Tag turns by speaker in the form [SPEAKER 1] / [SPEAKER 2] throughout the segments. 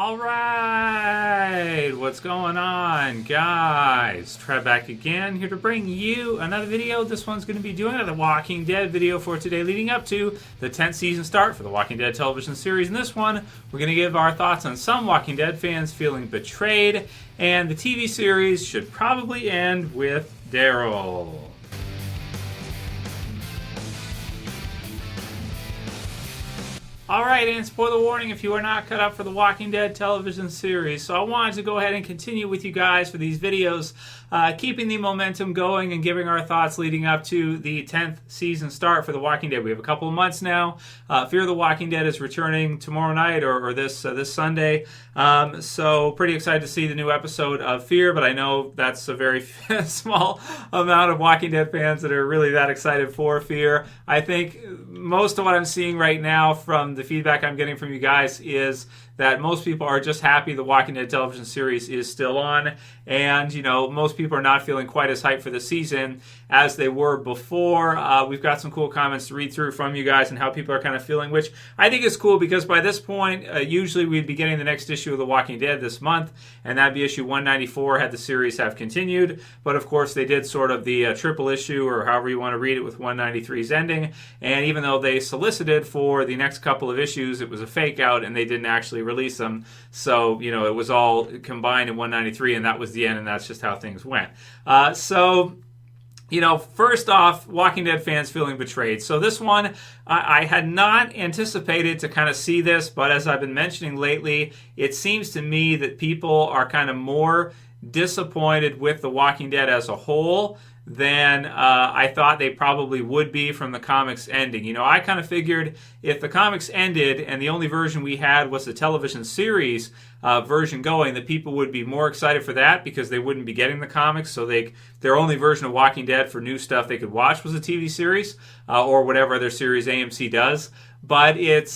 [SPEAKER 1] All right, what's going on, guys? Try back again, here to bring you another video. This one's going to be doing another Walking Dead video for today, leading up to the 10th season start for the Walking Dead television series. In this one, we're going to give our thoughts on some Walking Dead fans feeling betrayed, and the TV series should probably end with Daryl. Alright, and spoiler warning if you are not cut up for the Walking Dead television series. So I wanted to go ahead and continue with you guys for these videos, keeping the momentum going and giving our thoughts leading up to the 10th season start for the Walking Dead. We have a couple of months now. Fear the Walking Dead is returning tomorrow night or this Sunday. So pretty excited to see the new episode of Fear, but I know that's a very small amount of Walking Dead fans that are really that excited for Fear. I think most of what I'm seeing right now from the feedback I'm getting from you guys is that most people are just happy the Walking Dead television series is still on, and most people are not feeling quite as hyped for the season as they were before. We've got some cool comments to read through from you guys and how people are kind of feeling, which I think is cool because by this point, usually we'd be getting the next issue of The Walking Dead this month, and that'd be issue 194 had the series have continued. But of course, they did sort of the triple issue, or however you want to read it, with 193's ending. And even though they solicited for the next couple of issues, it was a fake out, and they didn't actually release them. So, it was all combined in 193, and that was the end, and that's just how things went. First off, Walking Dead fans feeling betrayed. So this one, I had not anticipated to kind of see this, but as I've been mentioning lately, it seems to me that people are kind of more disappointed with The Walking Dead as a whole than I thought they probably would be from the comics ending. I kind of figured if the comics ended and the only version we had was the television series version going, that people would be more excited for that because they wouldn't be getting the comics, so their only version of Walking Dead for new stuff they could watch was a TV series or whatever other series AMC does. But it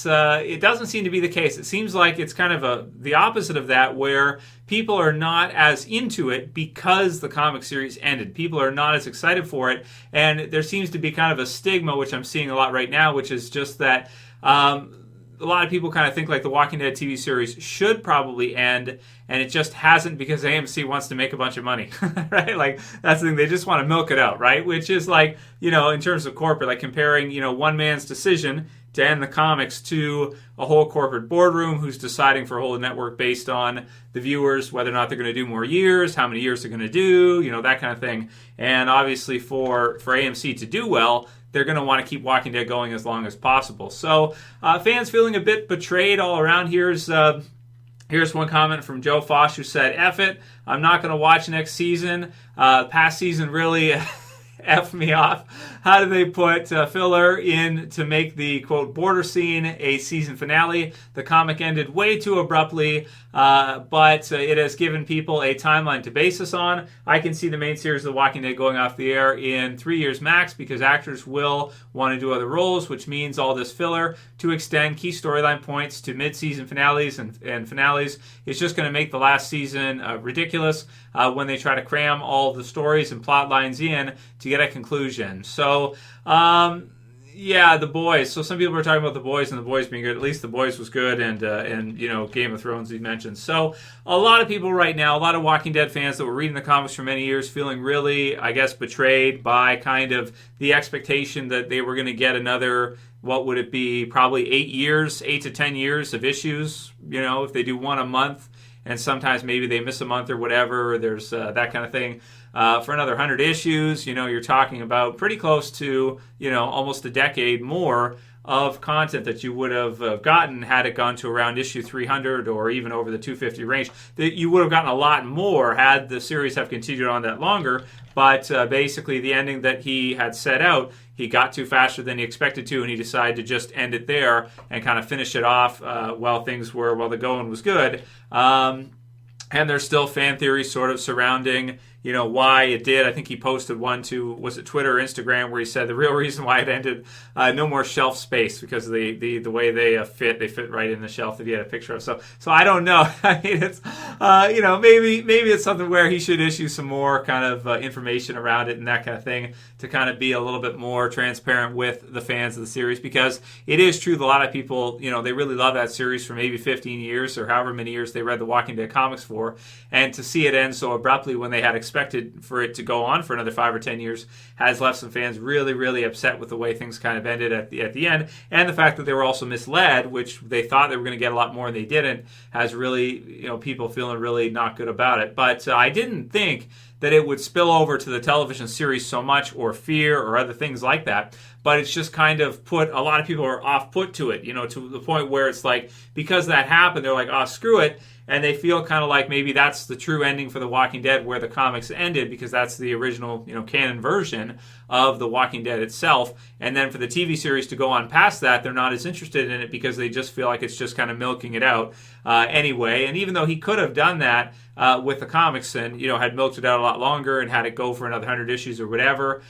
[SPEAKER 1] doesn't seem to be the case. It seems like it's kind of the opposite of that, where people are not as into it because the comic series ended. People are not as excited for it, and there seems to be kind of a stigma, which I'm seeing a lot right now, which is just that a lot of people kind of think like the Walking Dead TV series should probably end, and it just hasn't because AMC wants to make a bunch of money, right? Like, that's the thing. They just want to milk it out, right? Which is like, in terms of corporate, like comparing, one man's decision to end the comics to a whole corporate boardroom who's deciding for a whole network based on the viewers, whether or not they're going to do more years, how many years they're going to do, that kind of thing. And obviously for AMC to do well, they're going to want to keep Walking Dead going as long as possible. So fans feeling a bit betrayed all around. Here's one comment from Joefosh who said, "F it, I'm not going to watch next season. Past season really F me off. How do they put filler in to make the, quote, border scene a season finale? The comic ended way too abruptly, but it has given people a timeline to base this on. I can see the main series of The Walking Dead going off the air in 3 years max because actors will want to do other roles, which means all this filler to extend key storyline points to mid-season finales and finales is just going to make the last season ridiculous when they try to cram all the stories and plot lines in to get a conclusion." So, The Boys. So some people were talking about The Boys and The Boys being good. At least The Boys was good, and Game of Thrones he mentioned. So a lot of people right now, a lot of Walking Dead fans that were reading the comics for many years, feeling really, I guess, betrayed by kind of the expectation that they were going to get another, what would it be, probably 8 to 10 years of issues, if they do one a month. And sometimes maybe they miss a month or whatever. There's that kind of thing. For another 100 issues, you're talking about pretty close to, almost a decade more of content that you would have gotten had it gone to around issue 300 or even over the 250 range. That you would have gotten a lot more had the series have continued on that longer. But basically the ending that he had set out, he got to faster than he expected to, and he decided to just end it there and kind of finish it off while the going was good. And there's still fan theories sort of surrounding, why it did. I think he posted one to, was it Twitter or Instagram, where he said the real reason why it ended, no more shelf space because the way they fit right in the shelf that he had a picture of. So I don't know. I mean, it's maybe it's something where he should issue some more kind of information around it and that kind of thing to kind of be a little bit more transparent with the fans of the series, because it is true that a lot of people, they really love that series for maybe 15 years or however many years they read the Walking Dead comics for, and to see it end so abruptly when they had expected for it to go on for another 5 or 10 years has left some fans really, really upset with the way things kind of ended at the end, and the fact that they were also misled, which they thought they were going to get a lot more and they didn't, has really, people feeling really not good about it. But I didn't think that it would spill over to the television series so much, or Fear, or other things like that. But it's just kind of put, a lot of people are off put to it, to the point where it's like, because that happened, they're like, oh, screw it. And they feel kind of like maybe that's the true ending for The Walking Dead, where the comics ended, because that's the original, canon version of The Walking Dead itself. And then for the TV series to go on past that, they're not as interested in it because they just feel like it's just kind of milking it out anyway. And even though he could have done that with the comics and, had milked it out a lot longer and had it go for another 100 issues or whatever,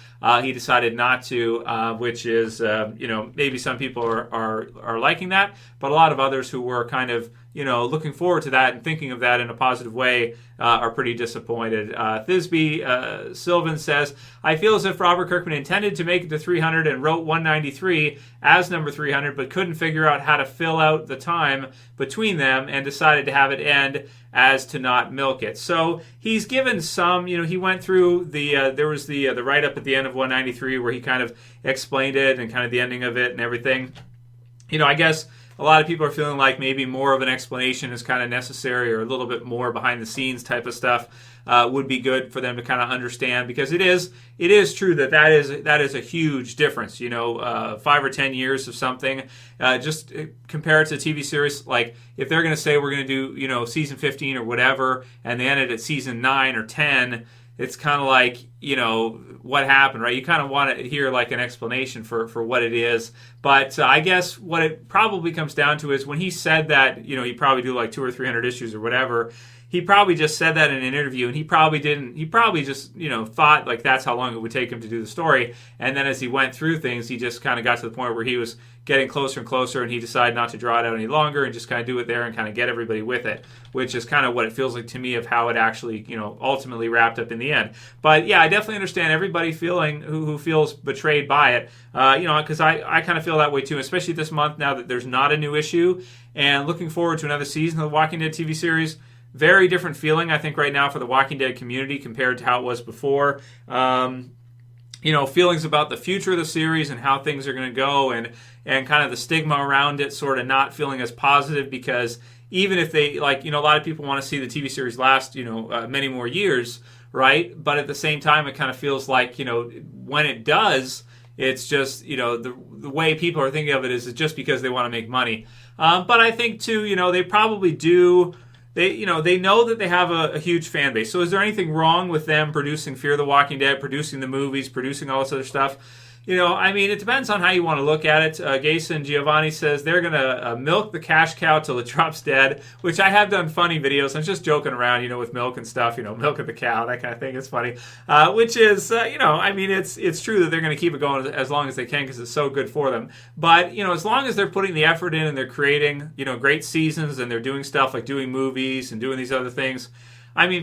[SPEAKER 1] he decided not to, which is, maybe some people are liking that, but a lot of others who were kind of, looking forward to that and thinking of that in a positive way are pretty disappointed. Thizbe Sylvan says, I feel as if Robert Kirkman intended to make it to 300 and wrote 193 as number 300, but couldn't figure out how to fill out the time between them and decided to have it end as to not milk it. So he's given some, he went through there was the write-up at the end of 193 where he kind of explained it and kind of the ending of it and everything. I guess a lot of people are feeling like maybe more of an explanation is kind of necessary, or a little bit more behind the scenes type of stuff would be good for them to kind of understand, because it is true that is a huge difference. 5 or 10 years of something, just compare it to a TV series. Like if they're going to say we're going to do season 15 or whatever, and they ended at season 9 or 10. It's kind of like, what happened, right? You kind of want to hear like an explanation for what it is. But I guess what it probably comes down to is when he said that, he'd probably do like 200 or 300 issues or whatever, he probably just said that in an interview, and he probably just, thought like that's how long it would take him to do the story. And then as he went through things, he just kind of got to the point where he was getting closer and closer, and he decided not to draw it out any longer and just kind of do it there and kind of get everybody with it, which is kind of what it feels like to me of how it actually, ultimately wrapped up in the end. But yeah, I definitely understand everybody feeling who feels betrayed by it, because I kind of feel that way too, especially this month now that there's not a new issue, and looking forward to another season of the Walking Dead TV series. Very different feeling, I think, right now for the Walking Dead community compared to how it was before. Feelings about the future of the series and how things are going to go, and kind of the stigma around it sort of not feeling as positive, because even if they, a lot of people want to see the TV series last, many more years, right? But at the same time, it kind of feels like, when it does, it's just, the way people are thinking of it is just because they want to make money. But I think, too, they probably do. They know that they have a huge fan base. So is there anything wrong with them producing Fear the Walking Dead, producing the movies, producing all this other stuff? It depends on how you want to look at it. Gason Giovanni says they're going to milk the cash cow till it drops dead, which I have done funny videos. I'm just joking around, with milk and stuff, milking the cow, that kind of thing. It's funny. Which is, it's true that they're going to keep it going as long as they can because it's so good for them. But, as long as they're putting the effort in and they're creating, great seasons and they're doing stuff like doing movies and doing these other things,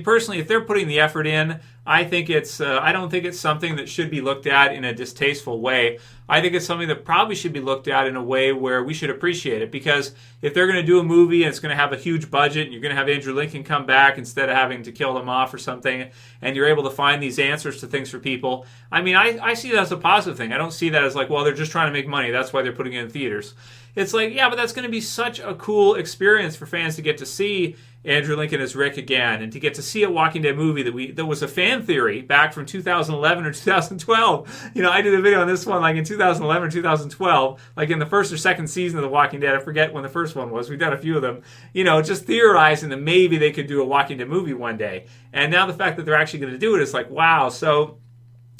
[SPEAKER 1] personally, if they're putting the effort in, I think I don't think it's something that should be looked at in a distasteful way. I think it's something that probably should be looked at in a way where we should appreciate it. Because if they're going to do a movie and it's going to have a huge budget and you're going to have Andrew Lincoln come back instead of having to kill them off or something, and you're able to find these answers to things for people, I see that as a positive thing. I don't see that as like, well, they're just trying to make money, that's why they're putting it in theaters. It's like, yeah, but that's going to be such a cool experience for fans to get to see Andrew Lincoln as Rick again, and to get to see a Walking Dead movie that was a fan theory back from 2011 or 2012. I did a video on this one like in 2011 or 2012, like in the first or second season of The Walking Dead. I forget when the first one was. We've done a few of them. Just theorizing that maybe they could do a Walking Dead movie one day. And now the fact that they're actually going to do it is like, wow. So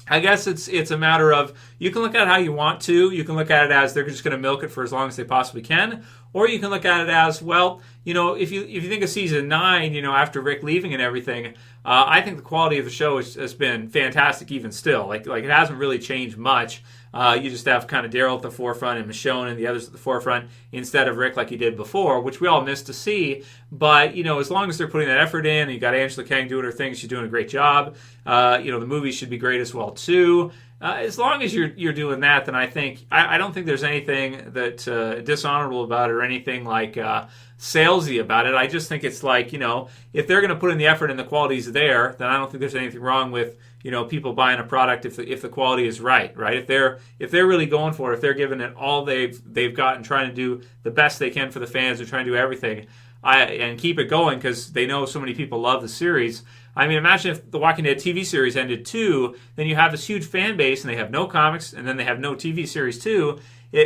[SPEAKER 1] I guess it's a matter of, you can look at it how you want to. You can look at it as they're just going to milk it for as long as they possibly can. Or you can look at it as, well, if you think of season 9, after Rick leaving and everything, I think the quality of the show has been fantastic even still. Like it hasn't really changed much. You just have kind of Daryl at the forefront and Michonne and the others at the forefront instead of Rick like he did before, which we all missed to see. But, as long as they're putting that effort in, and you got Angela Kang doing her thing, she's doing a great job. The movie should be great as well, too. As long as you're doing that, then I don't think there's anything that dishonorable about it or anything like salesy about it. I just think it's like, if they're going to put in the effort and the quality's there, then I don't think there's anything wrong with people buying a product if the quality is right. If they're really going for it, if they're giving it all they've got and trying to do the best they can for the fans and trying to do everything and keep it going because they know so many people love the series. I mean, imagine if the Walking Dead TV series ended too, then you have this huge fan base and they have no comics and then they have no TV series too,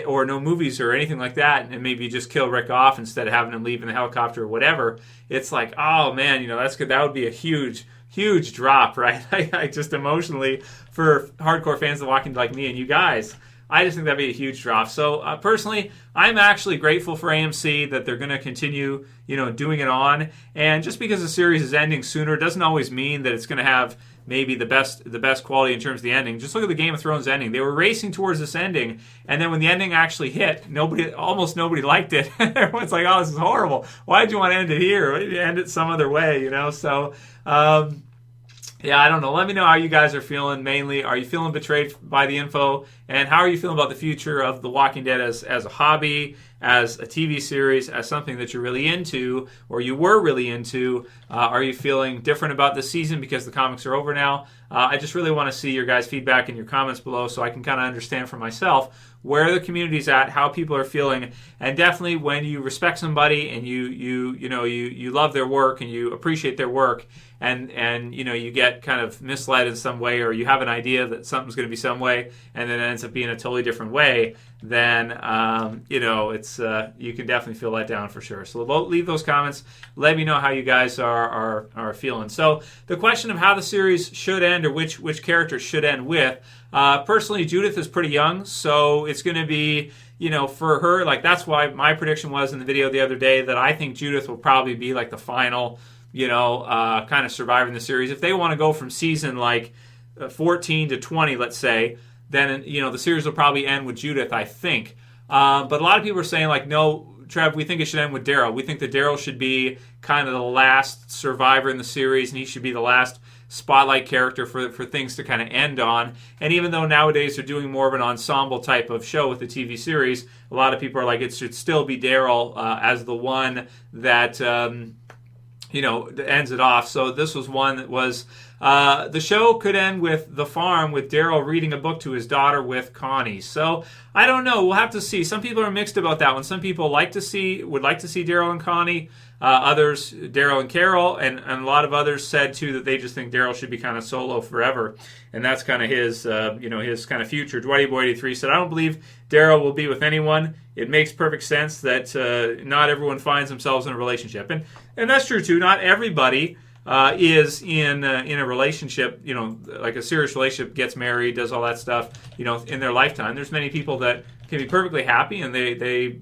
[SPEAKER 1] or no movies or anything like that, and maybe you just kill Rick off instead of having him leave in the helicopter or whatever. It's like, oh man, that's good. That would be a huge drop, right? I just emotionally, for hardcore fans of The Walking Dead like me and you guys, I just think that'd be a huge drop. So personally, I'm actually grateful for AMC that they're going to continue, doing it on. And just because the series is ending sooner doesn't always mean that it's going to have maybe the best quality in terms of the ending. Just look at the Game of Thrones ending. They were racing towards this ending, and then when the ending actually hit, almost nobody liked it. Everyone's like, "Oh, this is horrible. Why did you want to end it here? End it some other way?" So. Yeah, I don't know. Let me know how you guys are feeling mainly. Are you feeling betrayed by the info? And how are you feeling about the future of The Walking Dead as a hobby, as a TV series, as something that you're really into, or you were really into? Are you feeling different about this season because the comics are over now? I just really want to see your guys' feedback in your comments below so I can kind of understand for myself where the community's at, how people are feeling, and definitely when you respect somebody and you love their work and you appreciate their work, and you get kind of misled in some way, or you have an idea that something's going to be some way, and then it ends up being a totally different way, then it's you can definitely feel let down for sure. So leave those comments. Let me know how you guys are feeling. So the question of how the series should end or which character should end with. Personally, Judith is pretty young, so it's going to be, for her, like that's why my prediction was in the video the other day that I think Judith will probably be like the final, kind of survivor in the series. If they want to go from season like 14 to 20, let's say, then, the series will probably end with Judith, I think. But a lot of people are saying like, no, Trev, we think it should end with Daryl. We think that Daryl should be kind of the last survivor in the series, and he should be the last spotlight character for things to kind of end on. And even though nowadays they're doing more of an ensemble type of show with the TV series, a lot of people are like, it should still be Daryl as the one that ends it off. So this was one that was the show could end with the farm with Daryl reading a book to his daughter with Connie. So I don't know. We'll have to see. Some people are mixed about that one. Some people would like to see Daryl and Connie. Others, Daryl and Carol, and a lot of others said too that they just think Daryl should be kind of solo forever, and that's kind of his, his kind of future. Dwighty Boy 83 said, "I don't believe Daryl will be with anyone. It makes perfect sense that not everyone finds themselves in a relationship, and that's true too. Not everybody is in a relationship, like a serious relationship, gets married, does all that stuff, in their lifetime. There's many people that can be perfectly happy, and they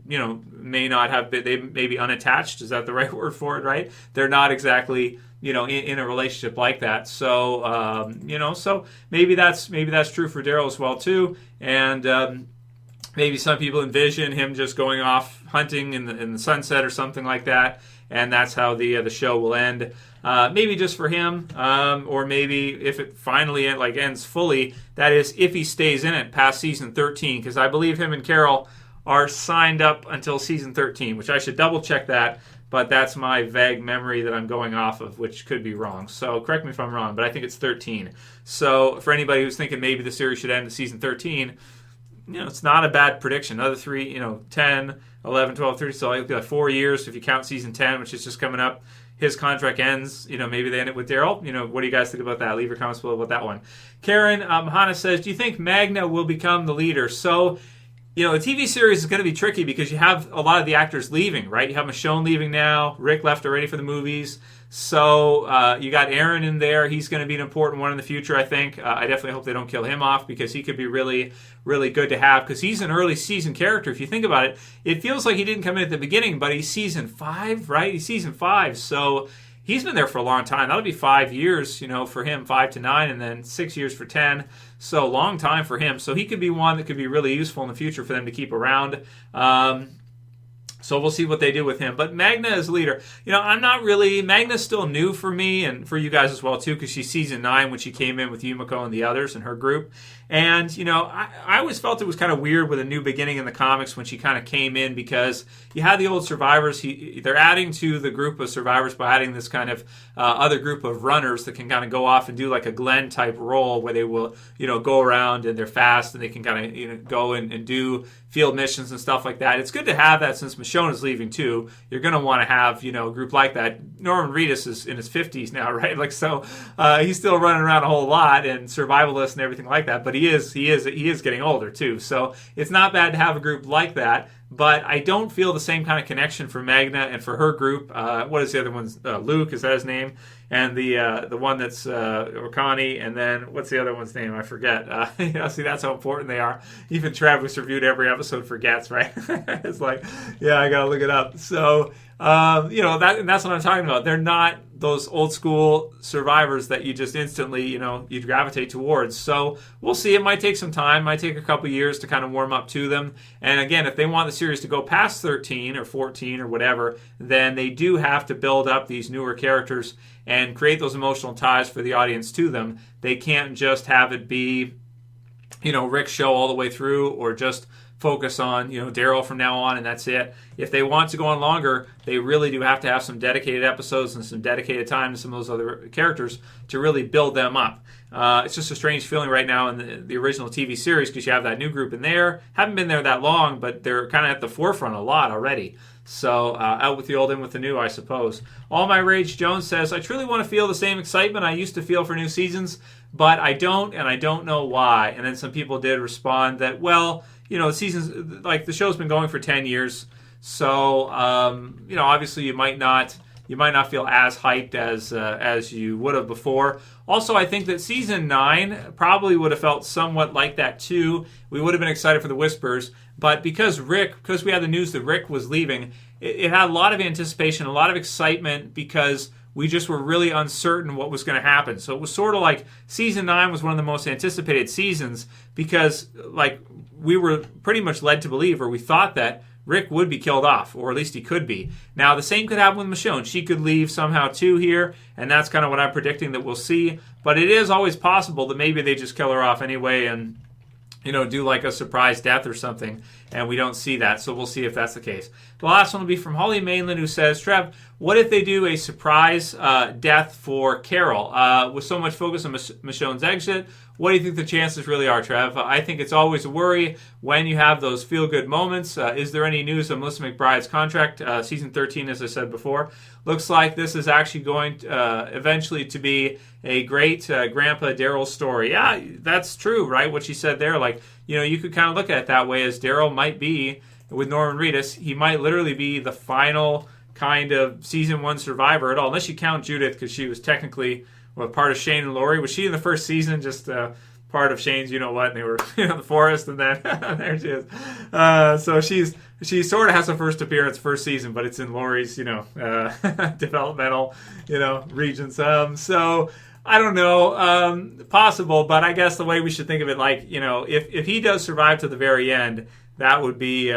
[SPEAKER 1] may not have, they may be unattached. Is that the right word for it? Right? They're not exactly in a relationship like that. So so maybe that's true for Daryl as well too, and maybe some people envision him just going off hunting in the sunset or something like that, and that's how the show will end. Maybe just for him, or maybe if it finally ends fully, that is if he stays in it past season 13, because I believe him and Carol are signed up until season 13, which I should double check that, but that's my vague memory that I'm going off of, which could be wrong. So correct me if I'm wrong, but I think it's 13. So for anybody who's thinking maybe the series should end at season 13, it's not a bad prediction. Another 3, 10, 11, 12, 13, so it'll be like 4 years if you count season 10, which is just coming up. His contract ends, maybe they end it with Daryl. What do you guys think about that? Leave your comments below about that one. Karen Hannah says, do you think Magna will become the leader? So, the TV series is going to be tricky because you have a lot of the actors leaving, right? You have Michonne leaving now. Rick left already for the movies. So you got Aaron in there. He's going to be an important one in the future, I think. I definitely hope they don't kill him off because he could be really, really good to have because he's an early season character. If you think about it feels like he didn't come in at the beginning, but he's season 5, right? He's season 5. So he's been there for a long time. That'll be 5 years, for him, 5 to 9, and then 6 years for 10. So long time for him. So he could be one that could be really useful in the future for them to keep around. So we'll see what they do with him. But Magna as leader, Magna's still new for me and for you guys as well, too, because she's season 9 when she came in with Yumiko and the others in her group. And, I always felt it was kind of weird with a new beginning in the comics when she kind of came in, because you had the old survivors. They're adding to the group of survivors by adding this kind of other group of runners that can kind of go off and do like a Glenn type role where they will, go around and they're fast and they can kind of, go and do field missions and stuff like that. It's good to have that since Michonne is leaving too. You're going to want to have, a group like that. Norman Reedus is in his 50s now, right? He's still running around a whole lot and survivalist and everything like that, but he is getting older too. So it's not bad to have a group like that. But I don't feel the same kind of connection for Magna and for her group. What is the other one? Luke, is that his name? And the one that's Orkani, and then what's the other one's name? I forget. See, that's how important they are. Even Travis reviewed every episode forgets, right? It's like, yeah, I gotta look it up. So, that's what I'm talking about. They're not those old school survivors that you just instantly, you'd gravitate towards. So we'll see. It might take some time. It might take a couple years to kind of warm up to them. And again, if they want the series to go past 13 or 14 or whatever, then they do have to build up these newer characters and create those emotional ties for the audience to them. They can't just have it be, Rick's show all the way through, or just focus on, Daryl from now on, and that's it. If they want to go on longer, they really do have to have some dedicated episodes and some dedicated time to some of those other characters to really build them up. It's just a strange feeling right now in the original TV series, because you have that new group in there. Haven't been there that long, but they're kind of at the forefront a lot already. So out with the old, in with the new, I suppose. All My Rage Jones says, I truly want to feel the same excitement I used to feel for new seasons, but I don't, and I don't know why. And then some people did respond that, well, seasons, like the show's been going for 10 years. So, obviously you might not feel as hyped as you would have before. Also, I think that season 9 probably would have felt somewhat like that too. We would have been excited for the Whispers, but because we had the news that Rick was leaving, it had a lot of anticipation, a lot of excitement, because we just were really uncertain what was going to happen. So it was sort of like season 9 was one of the most anticipated seasons, because we were pretty much led to believe, or we thought that Rick would be killed off, or at least he could be. Now, the same could happen with Michonne. She could leave somehow too here, and that's kind of what I'm predicting that we'll see. But it is always possible that maybe they just kill her off anyway and, do like a surprise death or something, and we don't see that. So we'll see if that's the case. The last one will be from Holly Mainland, who says, Trev, what if they do a surprise death for Carol? With so much focus on Michonne's exit, what do you think the chances really are, Trev? I think it's always a worry when you have those feel-good moments. Is there any news on Melissa McBride's contract? Season 13, as I said before, looks like this is actually going eventually to be a great Grandpa Daryl story. Yeah, that's true, right? What she said there, you could kind of look at it that way, as Daryl might be, with Norman Reedus, he might literally be the final kind of season 1 survivor at all, unless you count Judith, because she was technically part of Shane and Lori. Was she in the first season just part of Shane's and they were the forest, and then there she is. So she sort of has a first appearance first season, but it's in Lori's developmental regions. So I don't know, possible, but I guess the way we should think of it, if he does survive to the very end, that would be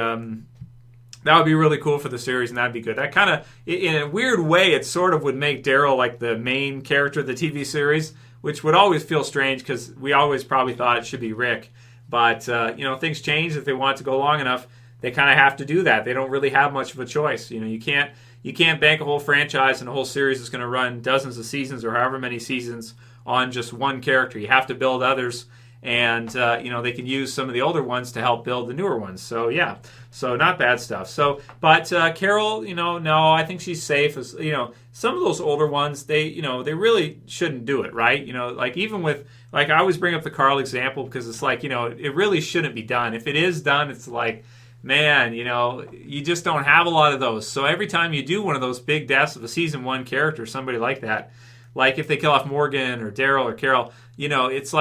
[SPEAKER 1] really cool for the series, and that'd be good. That kind of, in a weird way, it sort of would make Daryl like the main character of the TV series, which would always feel strange, because we always probably thought it should be Rick. But things change. If they want to go long enough, they kind of have to do that. They don't really have much of a choice. You can't bank a whole franchise and a whole series that's going to run dozens of seasons or however many seasons on just one character. You have to build others. And, they can use some of the older ones to help build the newer ones. So, yeah. So, not bad stuff. So, but Carol, no, I think she's safe. As some of those older ones, they really shouldn't do it, right? Even with, I always bring up the Carl example, because it's it really shouldn't be done. If it is done, it's man, you just don't have a lot of those. So, every time you do one of those big deaths of a season 1 character, somebody like that, if they kill off Morgan or Daryl or Carol, it's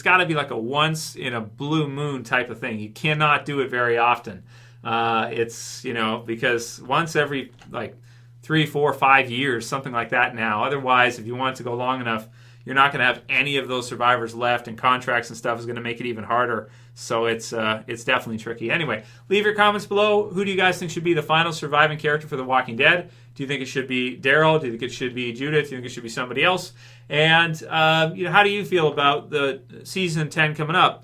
[SPEAKER 1] got to be like a once in a blue moon type of thing. You cannot do it very often. Because once every 3, 4, 5 years, something like that now. Otherwise, if you want it to go long enough, you're not going to have any of those survivors left, and contracts and stuff is going to make it even harder. So it's definitely tricky. Anyway, leave your comments below. Who do you guys think should be the final surviving character for The Walking Dead? Do you think it should be Daryl? Do you think it should be Judith? Do you think it should be somebody else? And how do you feel about the season 10 coming up?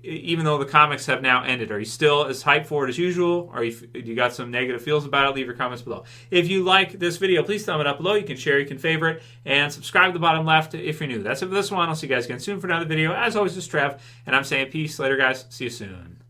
[SPEAKER 1] Even though the comics have now ended, are you still as hyped for it as usual? Or do you got some negative feels about it? Leave your comments below. If you like this video, please thumb it up below. You can share, you can favorite, and subscribe to the bottom left if you're new. That's it for this one. I'll see you guys again soon for another video. As always, this is Trev, and I'm saying peace. Later, guys. See you soon.